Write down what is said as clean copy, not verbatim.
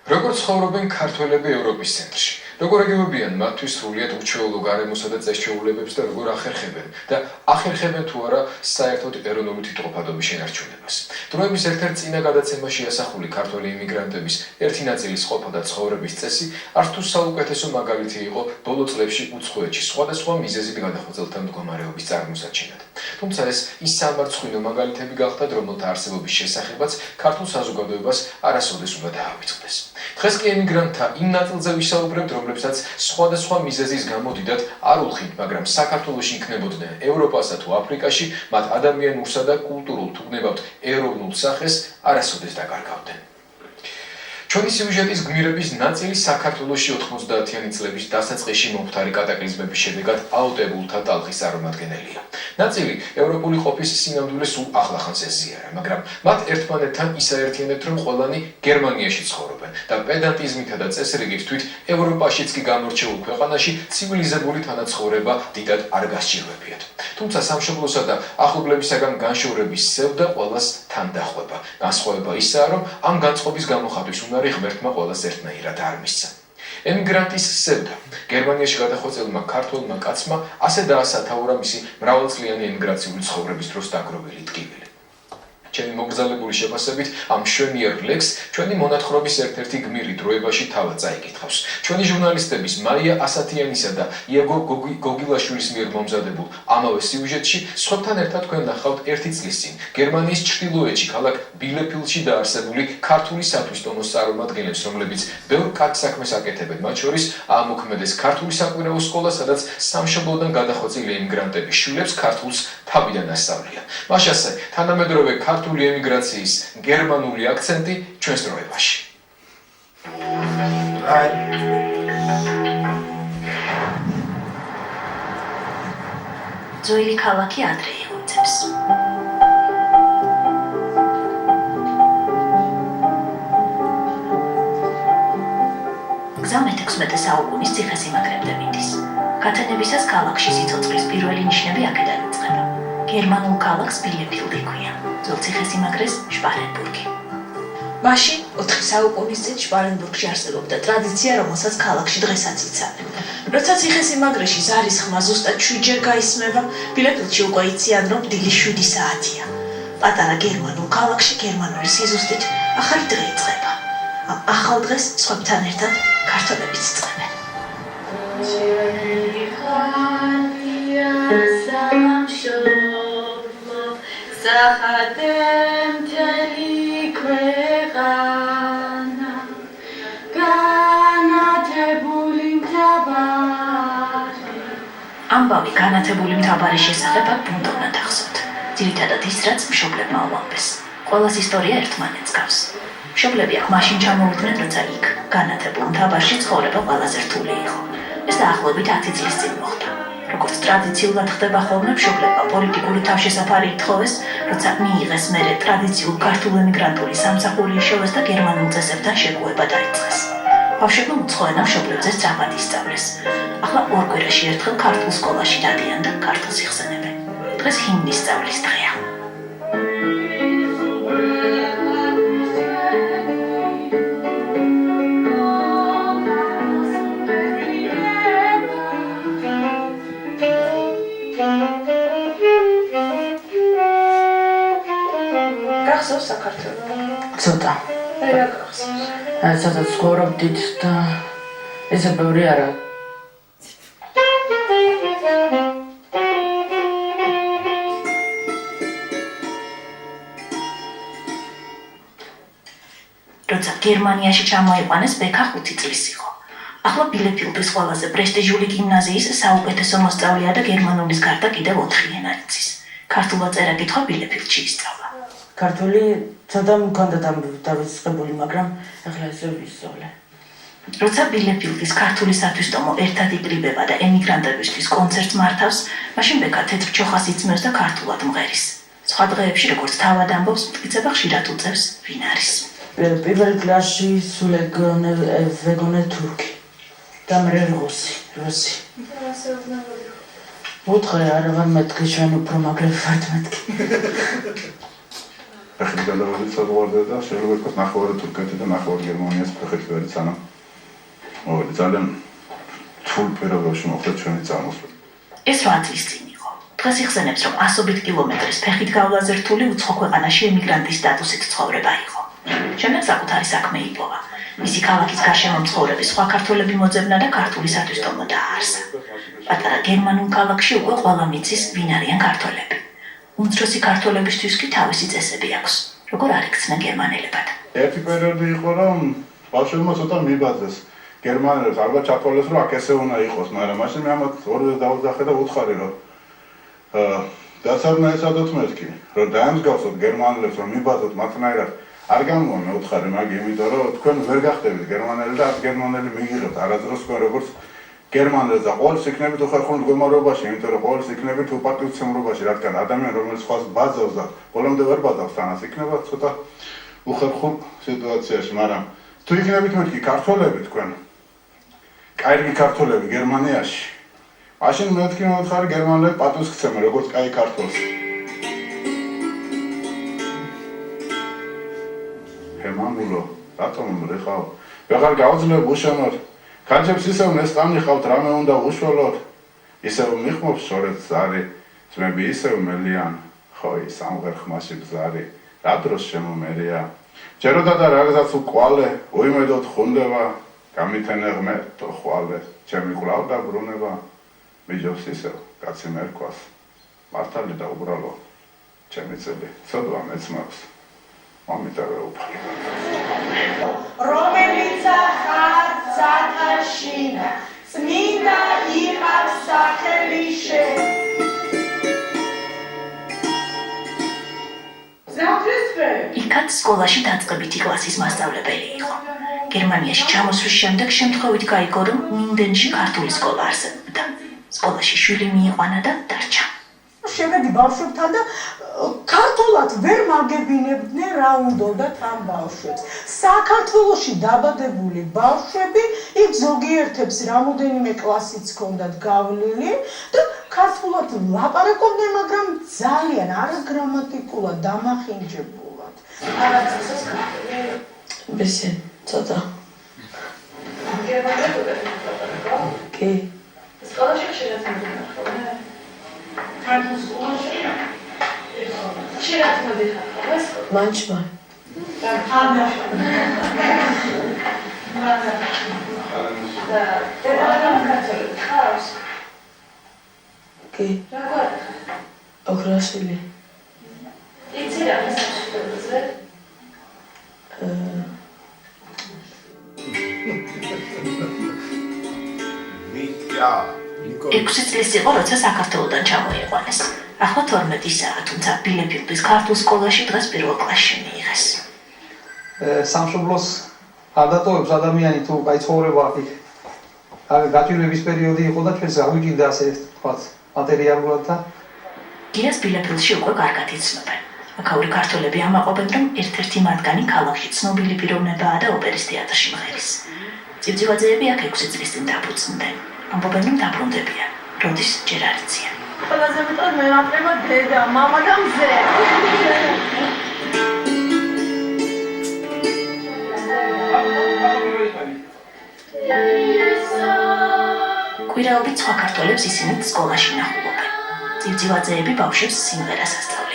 როგორც ცხოვრობენ ქართველები ევროპის ცენტრში, როგორ აგებებიან მათთვის სრულიად უჩვეულო გარემოსა და წესჩვეულებებს და როგორ ახერხებენ და ახერხებენ თუ არა საერთოდ ეროვნული თვითყოფადობის შენარჩუნებას. დროების ერთ-ერთ წინა გადაცემაში ასახული ქართველი იმიგრანტების ერთი ნაწილის ყოფა და ცხოვრების წესი არც თუ საუკეთესო მაგალითი იყო ბოლო წლებში უცხოეთში სხვადასხვა მიზეზით გადახვეწილთა მდგომარეობის წარმოსაჩენად. თუმცა ეს ის სამარცხვინო მაგალითები გახდათ, რომელთა არსებობის შესახებაც ქართულ საზოგადოებას არასოდეს უნდა დაავიწყდეს. დღეს კი ემიგრანტთა იმ ნაწილზე ვისაუბრებთ, რომლებსაც სხვადასხვა მიზეზის გამო დიდად არ ულხინთ, მაგრამ საქართველოში იქნებოდნენ ევროპასა თუ აფრიკაში, მათ ადამიანურსა და კულტურულ თუ გნებავთ ეროვნულ სახეს არასოდეს დაკარგავდნენ. ჩვენი სიუჟეტის გმირების ნაწილი საქართველოში 90-იანი წლების დასაწყისში მომხდარი კატაკლიზმების შედეგად აუტებულთა ტალღის წარმომადგენელია. ნაწილი ევროპული ყოფის სინამდვილეს სულ ახლახანს ეზიარა, მაგრამ მათ ერთმანეთთან ისაერთიანებთ, რომ ყველანი გერმანიაში ცხოვრობენ და პედანტიზმითა და წესრიგით თვით ევროპაშიც კი გამორჩეულ ქვეყანაში ცივილიზებული თანაცხოვრება დიდად არ გასჭირვებიათ. თუმცა სამშობლოსა და ახლობლებისაგან განშორების სევდა ყველას თან დახვება. განსხვავება ისაა, რომ ამ განწყობის გამოხატვის უნარი ღმერთმა ყველას ერთნაირად არ მისცა. ემიგრანტის სევდა გერმანიაში გადახვეწილმა ქართველმა კაცმა ასე დაასათაურა მისი მრავალწლიანი ემიგრაციული ცხოვრების დროს დაგროვილი ტკივილი. ჩემი მოგზაურებული შეფასებით ამ მშვენიერ ლექსს ჩვენი მონათხრობის ერთ-ერთი გმირი დროებაში თავად წაიკითხავს. ჩვენი ჟურნალისტების მაია ასათიანისა და იაგო გოგილაშვილის მიერ მომზადებულ ამავე სიუჟეტში სხვებთან ერთად თქვენ ნახავთ ერთი წლის წინ გერმანიის ჩრდილოეთში ქალაქ ბილეფილდში დაარსებული ქართული სათვისტომოს წარმომადგენლებს, რომლებიც ბევრ კარგ საქმეს აკეთებენ, მათ შორის აამოქმედეს ქართული საკვირაო სკოლა, სადაც სამშობლოდან გადახვეწილი ემიგრანტების შვილებს ქართულს თავიდან ასწავლიან. მაშასე თანამედროვე ქართული ემიგრაციის გერმანული აქცენტი ჩვენს დროებაში. ძველი ქალაქი ადრე იღუცებს. გზა მე-16 საუკუნის ციხესიმაგრემდე მიდის. გათენებისას ქალაქში სიცოცხლის პირველი ნიშნები აქედან იწყება. გერმანულ ქალაქს ბილეფილდი ჰქვია, ძველ ციხესიმაგრეს შპარენბურგი. მაშინ 4 საუკუნის წინ შპარენბურგში არსებობდა ტრადიცია, რომელსაც ქალაქში დღესაც იცავენ. როცა ციხესიმაგრეში ზარის ხმა ზუსტად 7-ჯერ გაისმება, ბილეფილდში უკვე იციან, რომ დილის 7 საათია. პატარა გერმანულ ქალაქში გერმანული სიზუსტით ახალი დღე იწყება. ამ ახალ დღეს სხვებთან ერთად ქართველებიც იწყებენ. ამბავი განათებული მთავარი შესახებ აქ ბუნდოვნად ახსოვთ. ძირითადად ის, რაც მშობლებმა უამბეს. ყველას ისტორია ერთმანეთს გავს. მშობლები აქ მაშინ ჩამოვიდნენ, როცა იქ განათებულ მთავარში ცხოვრება ყველაზე რთული იყო. ეს დაახლოებით 10 წლის წინ მოხდა. როგორც ტრადიციულად ხდება ხოლმე, მშობლებმა პოლიტიკური თავშესაფარი ითხოვეს, როცა მიიღეს მერე ტრადიციულ ქართულ ემიგრანტული სამსახური იშოვეს და გერმანულ წესებთან შეგუება დაიწყეს. ბავშვებმა უცხო ენა მშობლებზე სწრაფად ისწავლეს. ახლა 2 კვირაში ერთხელ ქართულ სკოლაში დადიან და ქართულს იხსენებენ. დღეს ჰიმნის სწავლის დღეა. გახსოვს საქართველო? ცოტა. რა გახსოვს? სადაც ცხოვრობდით და ესე ბევრი არა. როცა გერმანიაში ჩამოიყვანეს, ბექა 5 წლის იყო. ახლა ბილეფილდის ყველაზე პრესტიჟული გიმნაზიის საუკეთესო მოსწავლეა და გერმანულის გარდა კიდევ 4 ენა იცის. ქართულად წერა-კითხვა ბილეფილდში ისწავლა. ქართული ცოტა მქონდა დავიწყებული, მაგრამ ახლა ესე ვისწავლე. როცა ბილეფილდის ქართული სათვისტომო ერთად იკრიბება და ემიგრანტებისთვის კონცერტს მართავს, მაშინ ბექა თეთრ ჩოხას იწმევს და ქართულად მღერის. სხვა დღეებში, როგორც თავად ამბობს, მტკიცება ხშირად უწევს ვინ არის. პირველ კლასში სულ ეგონე თურქი და მე რუსი. უთხე არა ვარ მეთქი, ჩვენ უფრო მაგრები ვართ მეთქი. ფეხით გადავედით საზღვარზე და შეიძლება ითქვას ნახევარი თურქეთი და ნახევარი გერმანიას ფეხით ვერით სანამ მოვედი ძალიან რთულ პირობებში მოხდა ჩვენი წამოსვლა. ეს 8 წლის წინ იყო. დღეს იხსენებს, რომ 100 კილომეტრის ფეხით გავლაზე რთული უცხო ქვეყანაში ემიგრანტის სტატუსით ცხოვრება იყო. შემდეგ საკუთარი საქმე იპოვა. მისი ქალაქის გარშემო მცხოვრები სხვა ქართველები მოძებნა და ქართული სათვისტომო დააარსა. პატარა გერმანულ ქალაქში უკვე ყველა მიცის ვინ არიან ქართველები. უმცროსი ქართველებისთვის კი თავისი წესები აქვს, როგორ არ იქცნენ გერმანელებად. ერთი პერიოდი იყო, რომ ბავშვებმა ცოტა მიბაძეს. გერმანელებს ალბათ ჩათვალეს, რომ აქ ესე უნდა იყოს, მაგრამ მაშინ მე ამათ ორზე დავუძახე და უთხარი, რომ დასაბნა ესადოთ მეთქი, რომ დაემსგავსოთ გერმანელებს, რომ მიბაძოთ მათნაირად. არ გამოვა მე უთხარი მაგ, იმიტომ რომ თქვენ ვერ გახდებით გერმანელი და აქ გერმანელი მიგიღებთ არასდროს თქვენ როგორც გერმანელს და ყოველს იქნებით უხერხულ მდგომარეობაში, იმიტომ რომ ყოველს იქნებით უპატივცემრობაში, რადგან ადამიანი რომელიც სხვას ბაძავს და ბოლომდე ვერ ბაძავს თანას, იქნება ცოტა უხერხულ სიტუაციაში, მაგრამ თუ იქნებით მეთქი ქართველები თქვენ, კაი ქართველები გერმანიაში, მაშინ მეთქი მოუთხარი გერმანელები პატივს გცემენ როგორც კაი ქართველს. მამულო, რატომ რეხავ? ვეღარ გავძლებ უშანოთ. ხანჯებს ისევ ნესტანი ხავთ, რამე უნდა უშველოთ. ისევ მიხმობს შორეთ ზარი, ძმები ისევ მელიან, ხოი სამღერხმაში ბზარი. რა დროს შემომერია? ჯეროდა და რაღაცაც უყვალე, უიმედოდ ხუნდება, გამითენე ღმერთო ხვალე, ჩემი ყლავ და ბრუნება. მიჯობს ისევ, კაცი მერქვას. მართალი და უბრალო, ჩემი წელი, ცოდვა მეცმავს. მომიტევე უფალი. რომელიც ახარ ძათაშინა, წმინდა იყავს სახელი შენ. იქაც სკოლაში დაწყებითი კლასის მასწავლებელი იყო. გერმანიაში ჩამოსვლის შემდეგ შემთხვევით გაიგო, რომ მინდენში ქართული სკოლა არსებობდა. სკოლაში შვილი მიიყვანა და დარჩა. შევედი ბავშვებთან და ქართულად ვერ მაგებინებდნენ რა უნდათ ამ ბავშვებს. საქართველოში დაბადებული ბავშვები იქ ზოგიერთებს რამოდენიმე კლასიც ჰქონდათ გავლილი და ქართულად ლაპარაკობდნენ, მაგრამ ძალიან არაგრამატიკულად, დამახინჯებულად. არაცასაც ქართული. ბესენ, ცოტა. კი. სკოლაში შეიძლება ხოლმე? ქართულ სკოლაში? შეიძლება მოდიხარ, მანჩმა. კი. ოქროშვილი. იცი რა მოსახლეობაზე? 6 წლის იყო, როცა საქართველოდან ჩამოიყვანეს. ახლა 12-ისაა, თუმცა ბილეფილდის ქართულ სკოლაში დღეს პირველ კლასში მიიღეს. სამშობლოს არ დატოვებს ადამიანი თუ კაი ცხოვრება იქ. გაჭირვების პერიოდი იყო და ჩვენს გავიჭირდა ასე ვთქვათ, მატერიალურად და გიას ბილეფილდში უკვე კარგად იცნობენ. აქაური ქართველები ამაყობენ, რომ ერთ-ერთი მათგანი ქალაქში ცნობილი პიროვნებაა და ოპერის თეატრში მღერის. წივწივაძეები აქ 6 წლის წინ დაფუძნდნენ. ამბობენ, რომ დაბრუნდებიან, როდის ჯერ არ იციან. ყველაზე მეტად მეღაყება დედა, მამა და მზე. კვირაობით სხვა ქართველებს ისინიც სკოლაში ნახულობენ. წივწივაძეები ბავშვებს სიმღერას ასწავლენ.